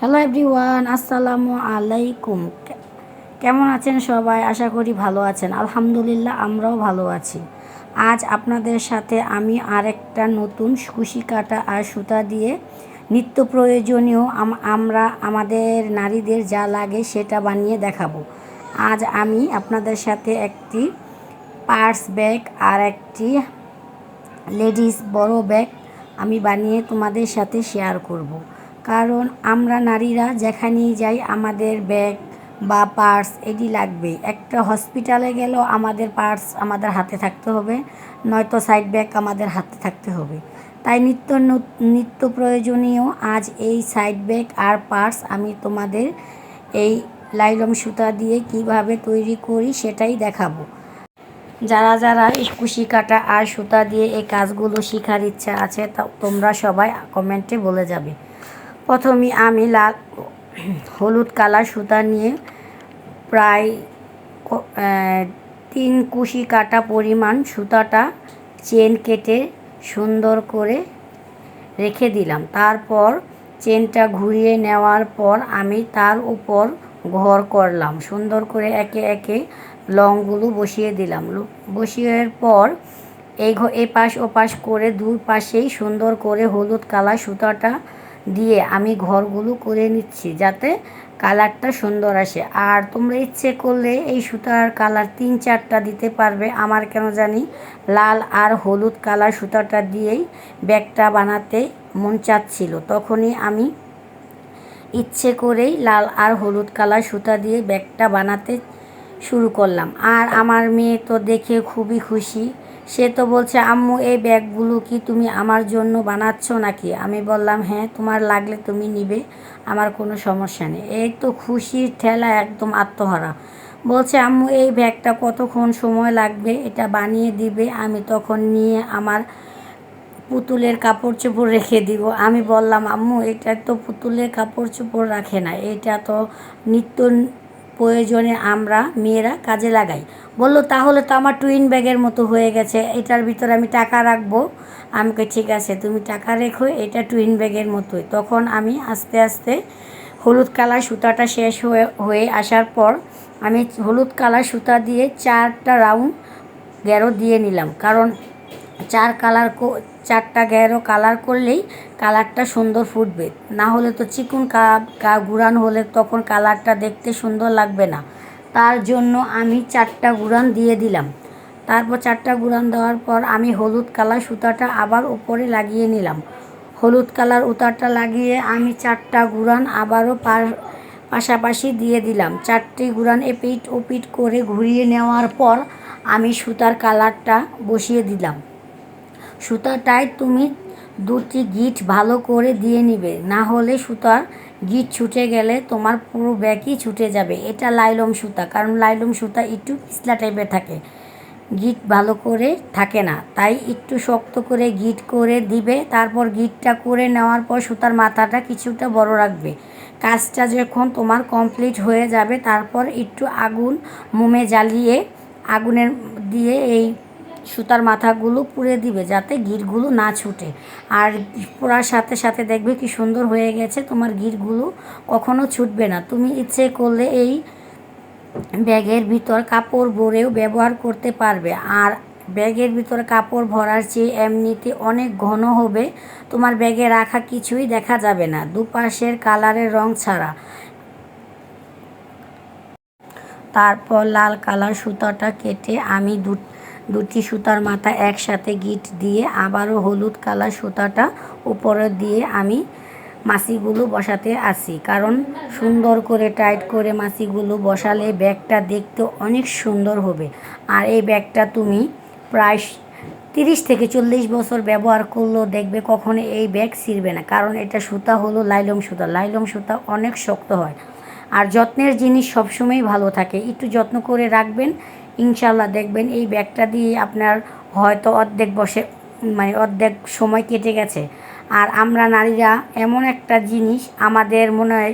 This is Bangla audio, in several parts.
হ্যালো এভরিওয়ান, আসসালামু আলাইকুম। কেমন আছেন সবাই? আশা করি ভালো আছেন। আলহামদুলিল্লাহ, আমরাও ভালো আছি। আজ আপনাদের সাথে আমি আরেকটা নতুন কুশি কাটা আর সুতা দিয়ে নিত্য প্রয়োজনীয় আমরা আমাদের নারীদের যা লাগে সেটা বানিয়ে দেখাবো। আজ আমি আপনাদের সাথে একটি পার্স ব্যাগ আর একটি লেডিস বড় ব্যাগ আমি বানিয়ে তোমাদের সাথে শেয়ার করব। কারণ আমরা নারীরা যেখানেই যাই আমাদের ব্যাগ বা পার্স এটি লাগবে। একটা হসপিটালে গেলেও আমাদের পার্স আমাদের হাতে থাকতে হবে, নয়তো সাইড ব্যাগ আমাদের হাতে থাকতে হবে। তাই নিত্য প্রয়োজনীয় আজ এই সাইড ব্যাগ আর পার্স আমি তোমাদের এই লাইলন সুতা দিয়ে কিভাবে তৈরি করি সেটাই দেখাবো। যারা যারা এই কুশি কাটা আর সুতা দিয়ে এই কাজগুলো শেখার ইচ্ছা আছে তা তোমরা সবাই কমেন্টে বলে যাবে। প্রথমে আমি হলুদ কালার সুতা নিয়ে প্রায় 3 কুশি কাটা পরিমাণ সুতাটা চেন কেটে সুন্দর করে রেখে দিলাম। তারপর চেনটা ঘুরিয়ে নেওয়ার পর আমি তার উপর ঘর করলাম, সুন্দর করে একে একে লংগুলো বসিয়ে দিলাম। বসিয়ের পর এপাশ ওপাশ করে দুই পাশেই সুন্দর করে হলুদ কালার সুতাটা দিয়ে আমি ঘরগুলো করে নিচ্ছি যাতে কালারটা সুন্দর আসে। আর তোমরা ইচ্ছে করলে এই সুতার কালার 3-4টা দিতে পারবে। আমার কেন জানি লাল আর হলুদ কালার সুতাটা দিয়েই ব্যাগটা বানাতে মন চাচ্ছিল, তখনই আমি ইচ্ছে করেই লাল আর হলুদ কালার সুতা দিয়ে ব্যাগটা বানাতে শুরু করলাম। আর আমার মেয়ে তো দেখে খুবই খুশি। সে তো বলছে, আম্মু এই ব্যাগগুলো কি তুমি আমার জন্য বানাচ্ছ নাকি? আমি বললাম, হ্যাঁ, তোমার লাগলে তুমি নিবে, আমার কোনো সমস্যা নেই। এই তো খুশির ঠেলা একদম আত্মহারা। বলছে, আম্মু এই ব্যাগটা কতক্ষণ সময় লাগবে এটা বানিয়ে দিবে? আমি তখন নিয়ে আমার পুতুলের কাপড় চোপড় রেখে দিব। আমি বললাম, আম্মু এটা তো পুতুলের কাপড় চোপড় রাখে না, এটা তো নিত্য প্রয়োজনে আমরা মেয়েরা কাজে লাগাই। বললো, তাহলে তো আমার টুইন ব্যাগের মতো হয়ে গেছে, এটার ভিতরে আমি টাকা রাখবো। আমাকে ঠিক আছে, তুমি টাকা রেখো, এটা টুইন ব্যাগের মতোই। তখন আমি আস্তে আস্তে হলুদ কালার সুতাটা শেষ হয়ে আসার পর আমি হলুদ কালার সুতা দিয়ে 4টা রাউন্ড গেরো দিয়ে নিলাম। কারণ 4টা গেরো কালার করলেই কালারটা সুন্দর ফুটবে, না হলে তো চিকুন গুড়ান হলে তখন কালারটা দেখতে সুন্দর লাগবে না। তার জন্য আমি 4টা গুড়ান দিয়ে দিলাম। তারপর 4টা গুড়ান দেওয়ার পর আমি হলুদ কালার সুতাটা আবার উপরে লাগিয়ে নিলাম। হলুদ কালার উতারটা লাগিয়ে আমি 4টা গুড়ান আবারও পাশাপাশি দিয়ে দিলাম। 4টি গুড়ান এপিট ওপিট করে ঘুরিয়ে নেওয়ার পর আমি সুতার কালারটা বসিয়ে দিলাম। সুতাটায় তুমি 2টি গিট ভালো করে দিয়ে নিবে, না হলে সুতার গিট ছুটে গেলে তোমার পুরো ব্যাগই ছুটে যাবে। এটা লাইলন সুতা, কারণ লাইলন সুতা একটু পিছলা টাইপের থাকে, গিট ভালো করে থাকে না, তাই একটু শক্ত করে গিট করে দিবে। তারপর গিটটা করে নেওয়ার পর সুতার মাথাটা কিছুটা বড় রাখবে। কাজটা যখন তোমার কমপ্লিট হয়ে যাবে তারপর একটু মোমে জ্বালিয়ে আগুনের দিয়ে এই সুতার মাথাগুলো পুড়ে দিবে যাতে গিটগুলো না ছুটে। আর পোড়ার সাথে সাথে দেখবে কি সুন্দর হয়ে গেছে, তোমার গিটগুলো কখনো ছুটবে না। তুমি ইচ্ছে করলে এই ব্যাগের ভিতর কাপড় ভরেও ব্যবহার করতে পারবে। আর ব্যাগের ভিতরে কাপড় ভরার চেয়ে এমনিতে অনেক ঘন হবে, তোমার ব্যাগে রাখা কিছুই দেখা যাবে না দুপাশের কালারের রং ছাড়া। তারপর লাল কালার সুতাটা কেটে আমি দুটি সুতার মাথা একসাথে গিট দিয়ে আবারও হলুদ কালার সুতাটা উপরে দিয়ে আমি মাছিগুলো বসাতে আসি। কারণ সুন্দর করে টাইট করে মাছিগুলো বসালে ব্যাগটা দেখতে অনেক সুন্দর হবে। আর এই ব্যাগটা তুমি প্রায় 30 থেকে 40 বছর ব্যবহার করলেও দেখবে কখনো এই ব্যাগ ছিঁড়বে না। কারণ এটা সুতা হলো লাইলন সুতা। লাইলন সুতা অনেক শক্ত হয়। আর যত্নের জিনিস সবসময়ই ভালো থাকে, একটু যত্ন করে রাখবেন, ইনশাল্লাহ দেখবেন এই ব্যাগটা দিয়ে আপনার হয়তো অর্ধেক সময় কেটে গেছে। আর আমরা নারীরা এমন একটা জিনিস, আমাদের মনে হয়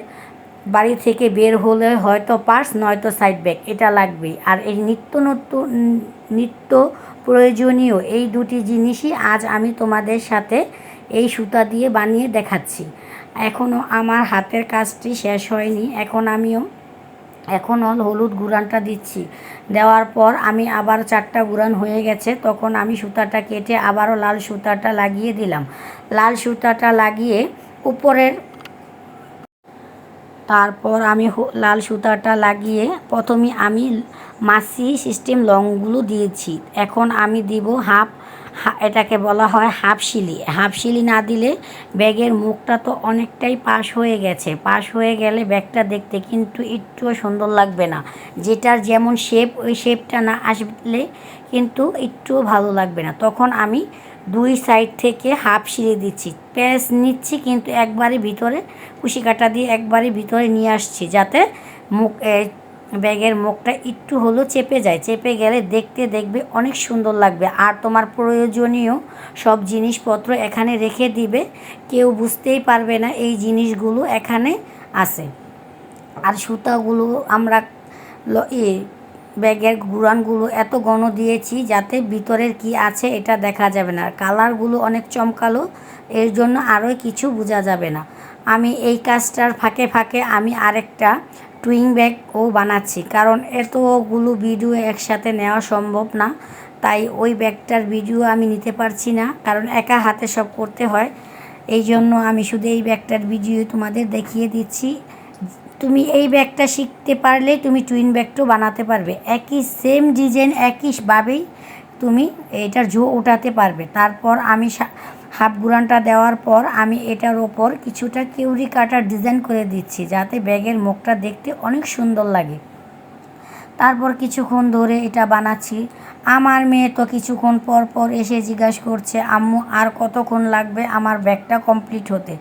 বাড়ি থেকে বের হলে হয়তো পার্স নয়তো সাইড ব্যাগ এটা লাগবেই। আর এই নিত্য প্রয়োজনীয় এই দুটি জিনিসই আজ আমি তোমাদের সাথে এই সুতা দিয়ে বানিয়ে দেখাচ্ছি। এখনও আমার হাতের কাজটি শেষ হয়নি, এখনও হলুদ গুঁড়ানটা দিচ্ছি। দেওয়ার পর আমি আবার 4টা গুঁড়ান হয়ে গেছে, তখন আমি সুতাটা কেটে আবারও লাল সুতাটা লাগিয়ে দিলাম। লাল সুতাটা লাগিয়ে উপরের তারপর আমি লাল সুতাটা লাগিয়ে প্রথমে আমি মাছি সিস্টেম লংগুলো দিয়েছি। এখন আমি দিব এটাকে বলা হয় হাফ সিলি। হাফ সিলি না দিলে ব্যাগের মুখটা তো অনেকটাই পাশ হয়ে গেছে। পাশ হয়ে গেলে ব্যাগটা দেখতে কিন্তু একটুও সুন্দর লাগবে না। যেটার যেমন শেপ ওই শেপটা না আসলে কিন্তু একটুও ভালো লাগবে না। তখন আমি 2 সাইড থেকে হাফ সিলি দিচ্ছি, পেঁচ নিচ্ছি, কিন্তু একবারে ভিতরে কুশি কাঁটা দিয়ে একবারে ভিতরে নিয়ে আসছি, যাতে ব্যাগের মুখটা একটু হলেও চেপে যায়। চেপে গেলে দেখবে অনেক সুন্দর লাগবে। আর তোমার প্রয়োজনীয় সব জিনিসপত্র এখানে রেখে দিবে, কেউ বুঝতেই পারবে না এই জিনিসগুলো এখানে আছে। আর সুতাগুলো আমরা ব্যাগের গুঁড়ানগুলো এত ঘন দিয়েছি যাতে ভিতরের কি আছে এটা দেখা যাবে না। আর কালারগুলো অনেক চমকালো, এর জন্য আরও কিছু বোঝা যাবে না। আমি এই কাজটার ফাঁকে ফাঁকে আমি আরেকটা টুইং ব্যাগও বানাচ্ছি, কারণ এতগুলো ভিডিও একসাথে নেওয়া সম্ভব না। তাই ওই ব্যাগটার ভিডিও আমি নিতে পারছি না, কারণ একা হাতে সব করতে হয়। এই জন্য আমি শুধু এই ব্যাগটার ভিডিও তোমাদের দেখিয়ে দিচ্ছি। তুমি এই ব্যাগটা শিখতে পারলে তুমি টুইন ব্যাগটাও বানাতে পারবে। একই সেম ডিজাইন একইভাবেই তুমি এটার উঠাতে পারবে। তারপর আমি হাফ গুঁড়ানটা দেওয়ার পর আমি এটার ওপর কিছুটা কেউরি কাটার ডিজাইন করে দিচ্ছি, যাতে ব্যাগের মুখটা দেখতে অনেক সুন্দর লাগে। তারপর কিছুক্ষণ ধরে এটা বানাচ্ছি। আমার মেয়ে তো কিছুক্ষণ পর পর এসে জিজ্ঞাসা করছে, আম্মু আর কতক্ষণ লাগবে আমার ব্যাগটা কমপ্লিট হতে।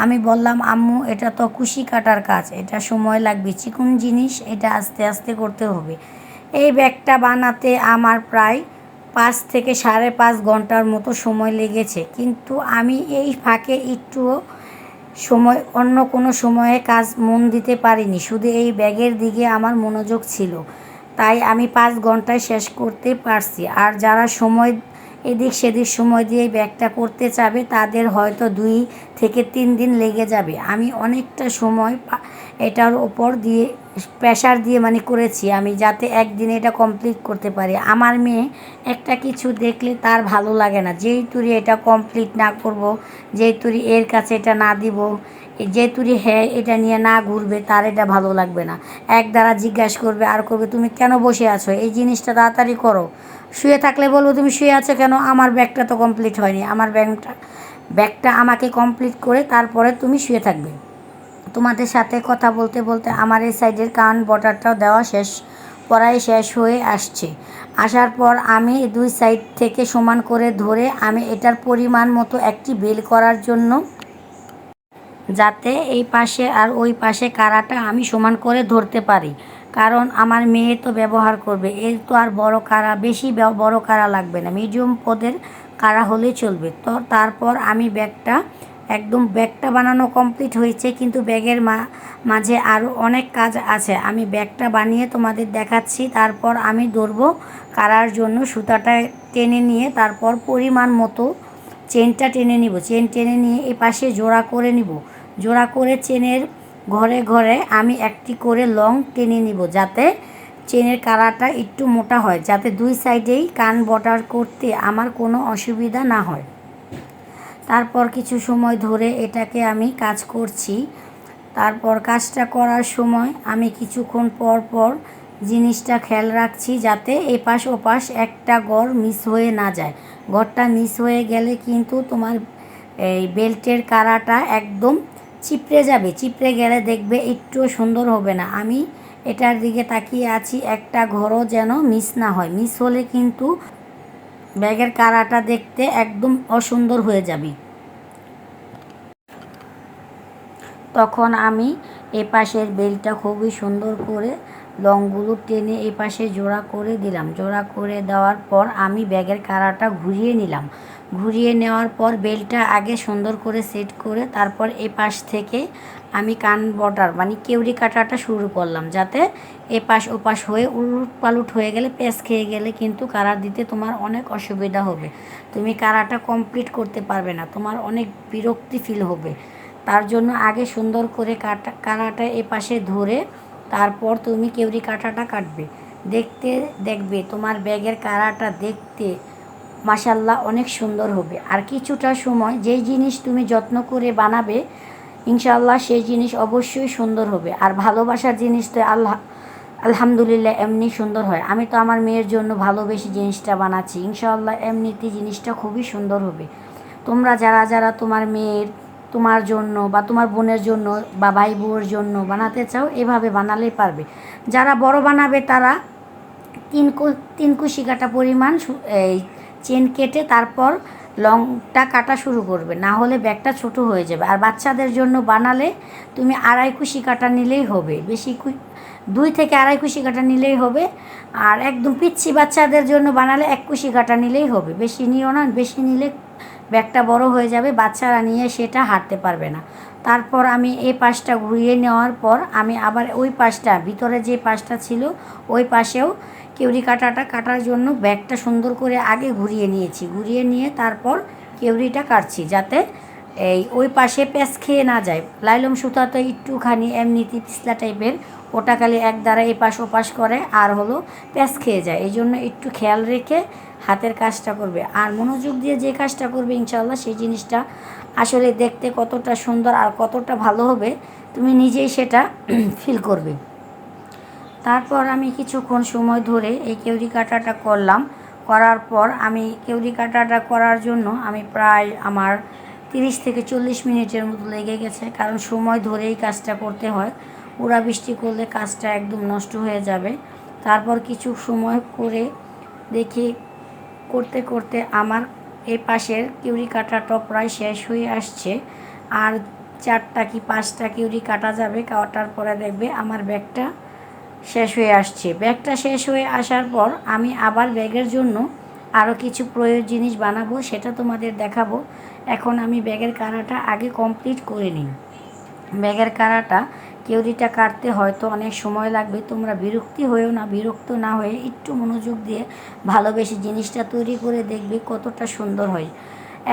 আমি বললাম, আম্মু এটা তো কুশি কাটার কাজ, এটা সময় লাগবে, চিকন জিনিস, এটা আস্তে আস্তে করতে হবে। এই ব্যাগটা বানাতে আমার প্রায় 5 থেকে 5.5 ঘন্টার মতো সময় লেগেছে, কিন্তু আমি এই ফাঁকে একটুও অন্য কোনো সময়ে কাজ মন দিতে পারিনি, শুধু এই ব্যাগের দিকে আমার মনোযোগ ছিল। তাই আমি 5 ঘন্টায় শেষ করতে পারছি। আর যারা এদিক সেদিক সময় দিয়ে ব্যাগটা করতে চাবে তাদের হয়তো 2 থেকে 3 দিন লেগে যাবে। আমি অনেকটা সময় এটার ওপর দিয়ে প্রেশার দিয়ে করেছি আমি, যাতে একদিনে এটা কমপ্লিট করতে পারি। আমার মেয়ে একটা কিছু দেখলে তার ভালো লাগে না, যেই তুই এটা কমপ্লিট না করব, যেই তুই এর কাছে এটা না দিব, যে তুই হ্যাঁ এটা নিয়ে না ঘুরবে, তার এটা ভালো লাগবে না। এক দ্বারা জিজ্ঞাসা করবে আর করবে, তুমি কেন বসে আছো, এই জিনিসটা তাড়াতাড়ি করো। শুয়ে থাকলে বলবো, তুমি শুয়ে আছো কেন, আমার ব্যাগটা তো কমপ্লিট হয়নি, আমার ব্যাগটা আমাকে কমপ্লিট করে তারপরে তুমি শুয়ে থাকবে। তোমাদের সাথে কথা বলতে বলতে আমার এই সাইডের কান বর্ডারটাও দেওয়া প্রায় শেষ হয়ে আসছে। আসার পর আমি 2 সাইড থেকে সমান করে ধরে আমি এটার পরিমাণ মতো একটি বেল করার জন্য, যাতে এই পাশে আর ওই পাশে কারাটা আমি সমান করে ধরতে পারি, কারণ আমার মেয়ে তো ব্যবহার করবে। এর তো আর বড় কারা, বেশি বড় কারা লাগবে না, মিডিয়াম পদের কারা হলেই চলবে। তো তারপর আমি ব্যাগটা বানানো কমপ্লিট হয়েছে, কিন্তু ব্যাগের মাঝে আরও অনেক কাজ আছে। আমি ব্যাগটা বানিয়ে তোমাদের দেখাচ্ছি। তারপর আমি ধরবো কারার জন্য সুতাটা টেনে নিয়ে, তারপর পরিমাণ মতো চেনটা টেনে নিব। চেন টেনে নিয়ে এই পাশে জোড়া করে নিব। জোড়া করে চেনের ঘরে ঘরে আমি একটি করে লং টেনে নিব, যাতে চেনের কারাটা একটু মোটা হয়, যাতে 2 সাইডেই কান বর্ডার করতে আমার কোনো অসুবিধা না হয়। তারপর কিছু সময় ধরে এটাকে আমি কাজ করছি। তারপর কাজটা করার সময় আমি কিছুক্ষণ পর পর জিনিসটা খেয়াল রাখছি, যাতে এপাশ ওপাশ একটা গড় মিস হয়ে না যায়। গড়টা মিস হয়ে গেলে কিন্তু তোমার এই বেল্টের কারাটা একদম চিপড়ে যাবে। চিপড়ে গেলে দেখবে একটুও সুন্দর হবে না। আমি এটার দিকে তাকিয়ে আছি, একটা ঘরও যেন মিস না হয়। মিস হলে কিন্তু ব্যাগের কারাটা দেখতে একদম অসুন্দর হয়ে যাবে। তখন আমি এপাশের বেলটা খুবই সুন্দর করে লংগুলো টেনে এপাশে জোড়া করে দিলাম। জোড়া করে দেওয়ার পর আমি ব্যাগের কারাটা ঘুরিয়ে নিলাম। ঘুরিয়ে নেওয়ার পর বেলটা আগে সুন্দর করে সেট করে তারপর এপাশ থেকে আমি কান বর্ডার কেউরি কাটাটা শুরু করলাম, যাতে এপাশ ওপাশ হয়ে উলট পালট হয়ে গেলে, পেঁচ খেয়ে গেলে কিন্তু কারা দিতে তোমার অনেক অসুবিধা হবে। তুমি কারাটা কমপ্লিট করতে পারবে না, তোমার অনেক বিরক্তি ফিল হবে। তার জন্য আগে সুন্দর করে কাঁটাটা এপাশে ধরে তারপর তুমি কেউরি কাঁটাটা কাটবে। দেখবে তোমার ব্যাগের কাঁটাটা দেখতে মাশাল্লাহ অনেক সুন্দর হবে। আর কিছুটা সময় যেই জিনিস তুমি যত্ন করে বানাবে ইনশাআল্লাহ সেই জিনিস অবশ্যই সুন্দর হবে। আর ভালোবাসার জিনিস তো আলহামদুলিল্লাহ এমনি সুন্দর হয়। আমি তো আমার মেয়ের জন্য ভালোবেসে জিনিসটা বানাচ্ছি, ইনশাআল্লাহ এমনিতে জিনিসটা খুবই সুন্দর হবে। তোমরা যারা যারা তোমার মেয়ের, তোমার জন্য বা তোমার বোনের জন্য বা ভাই বউয়ের জন্য বানাতে চাও এভাবে বানালেই পারবে। যারা বড় বানাবে তারা তিন কুশি কাটা পরিমাণ এই চেন কেটে তারপর লংটা কাটা শুরু করবে, না হলে ব্যাগটা ছোট হয়ে যাবে। আর বাচ্চাদের জন্য বানালে তুমি 2.5 কুশি কাটা নিলেই হবে, বেশি 2 থেকে 2.5 কুশি কাটা নিলেই হবে। আর একদম পিচ্ছি বাচ্চাদের জন্য বানালে 1 কুশি কাটা নিলেই হবে, বেশি নিও না, বেশি নিলে ব্যাগটা বড় হয়ে যাবে, বাচ্চারা নিয়ে সেটা হাঁটতে পারবে না। তারপর আমি এই পাশটা ঘুরিয়ে নেওয়ার পর আমি আবার ওই পাশটা, ভিতরে যে পাশটা ছিল ওই পাশেও কেউরি কাটাটা কাটার জন্য ব্যাগটা সুন্দর করে আগে ঘুরিয়ে নিয়েছি, ঘুরিয়ে নিয়ে তারপর কেউরিটা কাটছি যাতে ওই পাশে প্যাঁচ খেয়ে না যায়। লাইলম সুতা তো একটুখানি এমনিতে পিছলা টাইপের, ওটা খালি এক দ্বারা এপাশ ওপাশ করে আর হলো প্যাঁচ খেয়ে যায়। এই জন্য একটু খেয়াল রেখে হাতের কাজটা করবে। আর মনোযোগ দিয়ে যে কাজটা করবে ইনশাআল্লাহ সেই জিনিসটা আসলে দেখতে কতটা সুন্দর আর কতটা ভালো হবে তুমি নিজেই সেটা ফিল করবে। তারপর আমি কিছুক্ষণ সময় ধরে এই কেউরি কাটাটা করলাম। করার পর আমি কেউরি কাটাটা করার জন্য আমি প্রায় আমার 30 থেকে 40 মিনিটের মতো লেগে গেছে, কারণ সময় ধরেই কাজটা করতে হয়। পুরা বৃষ্টি করলে কাজটা একদম নষ্ট হয়ে যাবে। তারপর কিছু সময় করে দেখি করতে করতে আমার এই পাশের কেউরি কাটাটা প্রায় শেষ হয়ে আসছে। আর 4টা কি 5টা কেউরি কাটা যাবে, কাটার পরে দেখবে আমার ব্যাগটা শেষ হয়ে আসছে। ব্যাগটা শেষ হয়ে আসার পর আমি আবার ব্যাগের জন্য আরও কিছু প্রয়োজন জিনিস বানাবো, সেটা তোমাদের দেখাবো। এখন আমি ব্যাগের কাটাটা আগে কমপ্লিট করে নিই। ব্যাগের কাটাটা কেউরিটা কাটতে হয়তো অনেক সময় লাগবে, তোমরা বিরক্ত না হয়ে একটু মনোযোগ দিয়ে ভালোবেসে জিনিসটা তৈরি করে দেখবে কতটা সুন্দর হয়।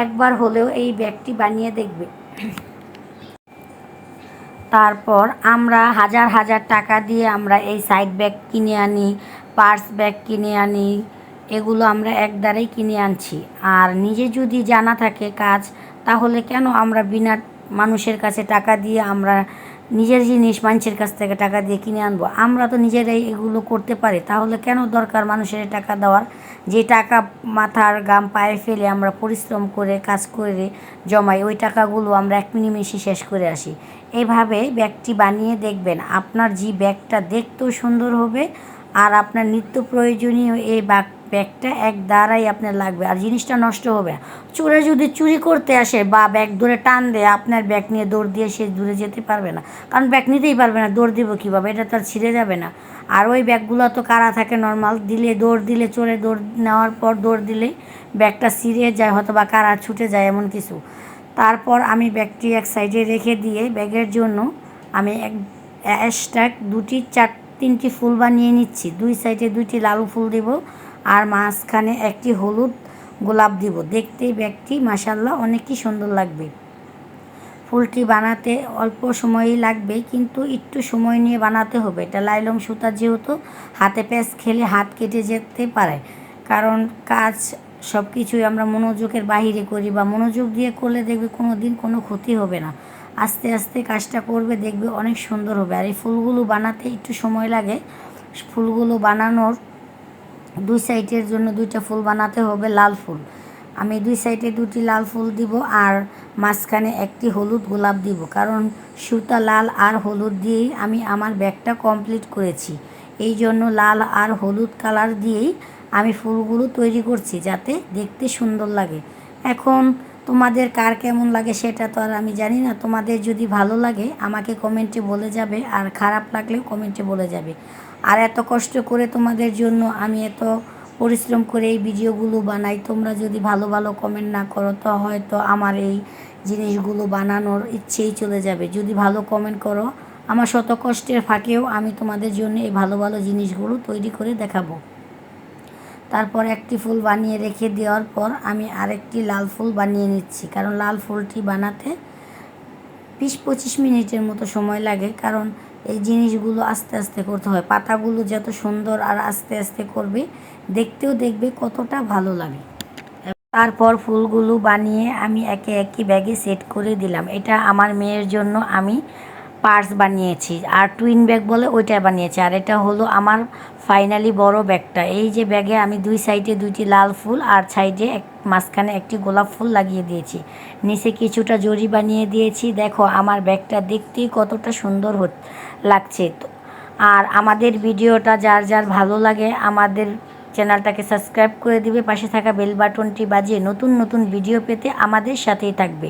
একবার হলেও এই ব্যাগটি বানিয়ে দেখবে। তারপর আমরা হাজার হাজার টাকা দিয়ে আমরা এই সাইড ব্যাগ কিনে আনি, পার্স ব্যাগ কিনে আনি, এগুলো আমরা একদারেই কিনে আনছি। আর নিজে যদি জানা থাকে কাজ, তাহলে কেন আমরা বিনা মানুষের কাছে টাকা দিয়ে আমরা নিজের জিনিস মানুষের কাছ থেকে টাকা দিয়ে কিনে আনবো? আমরা তো নিজেরাই এগুলো করতে পারি, তাহলে কেন দরকার মানুষের টাকা দেওয়ার? যে টাকা মাথার ঘাম পায়ে ফেলে আমরা পরিশ্রম করে কাজ করে জমাই, ওই টাকাগুলো আমরা এক নিমেষে শেষ করে আসি। এইভাবে ব্যাগটি বানিয়ে দেখবেন, আপনার যে ব্যাগটা দেখতেও সুন্দর হবে আর আপনার নিত্য প্রয়োজনীয় এই ব্যাগটা এক দ্বারাই আপনার লাগবে আর জিনিসটা নষ্ট হবে না। চোরে যদি চুরি করতে আসে বা ব্যাগ ধরে টান দেয়, আপনার ব্যাগ নিয়ে দৌড় দিয়ে সে দূরে যেতে পারবে না, কারণ ব্যাগ নিতেই পারবে না, দৌড় দিব কীভাবে? এটা তো আর ছিঁড়ে যাবে না। আর ওই ব্যাগগুলো তো কারা থাকে নর্মাল, দৌড় দিলে চোরে দৌড় নেওয়ার পর দৌড় দিলে ব্যাগটা ছিঁড়ে যায়, হয়তো বা কারা ছুটে যায় এমন কিছু। তারপর আমি ব্যাগটি এক সাইডে রেখে দিয়ে ব্যাগের জন্য আমি এক্সট্রা 3টি ফুল বানিয়ে নিচ্ছি। 2 সাইডে 2টি লাল ফুল দেব আর মাঝখানে একটি হলুদ গোলাপ দিব। দেখতেই ব্যাগটি মাশাআল্লাহ অনেকই সুন্দর লাগবে। ফুলটি বানাতে অল্প সময়ই লাগবে, কিন্তু একটু সময় নিয়ে বানাতে হবে। এটা লাইলম সুতা যেহেতু হাতে প্যাঁচ খেলে হাত কেটে যেতে পারে, কারণ কাজ সব কিছুই আমরা মনোযোগের বাহিরে করি বা মনোযোগ দিয়ে করলে দেখবে কোনো দিন কোনো ক্ষতি হবে না। আস্তে আস্তে কাজটা করবে, দেখবে অনেক সুন্দর হবে। আর এই ফুলগুলো বানাতে একটু সময় লাগে। ফুলগুলো বানানোর 2 সাইডের জন্য 2টা ফুল বানাতে হবে, লাল ফুল। আমি 2 সাইডে 2টি লাল ফুল দিব আর মাঝখানে একটি হলুদ গোলাপ দিব, কারণ সুতা লাল আর হলুদ দিয়েই আমি আমার ব্যাগটা কমপ্লিট করেছি। এই জন্য লাল আর হলুদ কালার দিয়েই আমি ফুলগুলো তৈরি করছি যাতে দেখতে সুন্দর লাগে। এখন তোমাদের কার কেমন লাগে সেটা তো আর আমি জানি না। তোমাদের যদি ভালো লাগে আমাকে কমেন্টে বলে যাবে, আর খারাপ লাগলেও কমেন্টে বলে যাবে। আর এত কষ্ট করে তোমাদের জন্য আমি এত পরিশ্রম করে এই ভিডিওগুলো বানাই, তোমরা যদি ভালো ভালো কমেন্ট না করো তো হয়তো আমার এই জিনিসগুলো বানানোর ইচ্ছেই চলে যাবে। যদি ভালো কমেন্ট করো, আমার শত কষ্টের ফাঁকেও আমি তোমাদের জন্য এই ভালো ভালো জিনিসগুলো তৈরি করে দেখাবো। তারপর একটি ফুল বানিয়ে রেখে দেওয়ার পর আমি আরেকটি লাল ফুল বানিয়ে নিচ্ছি, কারণ লাল ফুলটি বানাতে 20-25 মিনিটের মতো সময় লাগে, কারণ এই জিনিসগুলো আস্তে আস্তে করতে হয়। পাতাগুলো যত সুন্দর আর আস্তে আস্তে করবে, দেখতেও দেখবে কতটা ভালো লাগে। তারপর ফুলগুলো বানিয়ে আমি একে একে ব্যাগে সেট করে দিলাম। এটা আমার মেয়ের জন্য আমি পার্স বানিয়েছি, আর টুইন ব্যাগ বলে ওইটা বানিয়েছি। আর এটা হলো আমার ফাইনালি বড় ব্যাগটা। এই যে ব্যাগে আমি 2 সাইডে 2টি লাল ফুল আর সাইডে মাঝখানে একটি গোলাপ ফুল লাগিয়ে দিয়েছি, নিচে কিছুটা জরি বানিয়ে দিয়েছি। দেখো আমার ব্যাগটা দেখতেই কতটা সুন্দর লাগছে। আর আমাদের ভিডিওটা যার যার ভালো লাগে আমাদের চ্যানেলটাকে সাবস্ক্রাইব করে দিবে, পাশে থাকা বেল বাটনটি বাজিয়ে নতুন নতুন ভিডিও পেতে আমাদের সাথেই থাকবে।